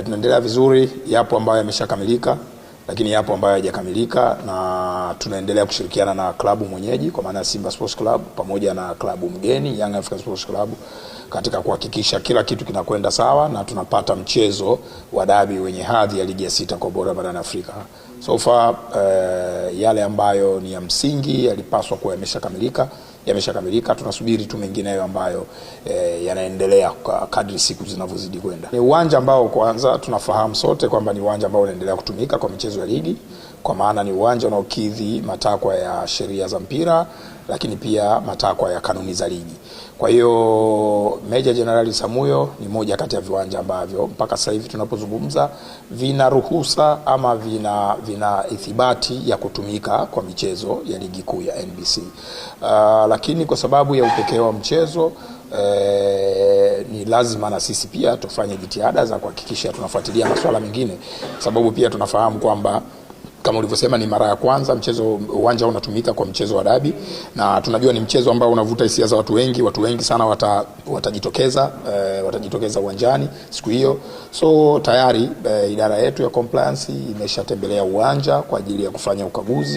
Tunaendelea vizuri, yapo ambayo yameshakamilika, lakini yapo ambayo hayajakamilika, na tunaendelea kushirikiana na klabu mwenyeji kwa maana Simba Sports Club pamoja na klabu mgeni Young African Sports Club katika kuhakikisha kila kitu kinakwenda sawa na tunapata mchezo wa dabi wenye hadhi ya ligi ya 6 kwa bora barani Afrika. So far yale ambayo ni ya msingi yalipaswa kuwa yameshakamilika. Tunasubiri tu mengineyo ambayo yanaendelea kadri siku zinavyozidi kwenda. Ni uwanja ambao kwanza tunafahamu sote kwamba ni uwanja ambao unaendelea kutumika kwa michezo ya ligi, kwa maana ni uwanja unaokidhi matakwa ya sheria za mpira, lakini pia matakwa ya kanuni za ligi. Kwa hiyo Meja Jenerali Samuyo ni moja kati ya viwanja ambavyo mpaka sasa hivi tunapozungumza vina ruhusa ama vina ithibati ya kutumika kwa michezo ya ligi kuu ya NBC. Lakini kwa sababu ya upekee wa mchezo ni lazima na sisi pia tufanye jitihada za kuhakikisha tunafuatilia masuala mengine, sababu pia tunafahamu kwamba kama ulivyosema ni mara ya kwanza uwanja unatumika kwa mchezo wa dabi, na tunajua ni mchezo ambao unavuta hisia za watu wengi sana watajitokeza uwanjani siku hiyo. So tayari idara yetu ya compliance imeshatembelea uwanja kwa ajili ya kufanya ukaguzi.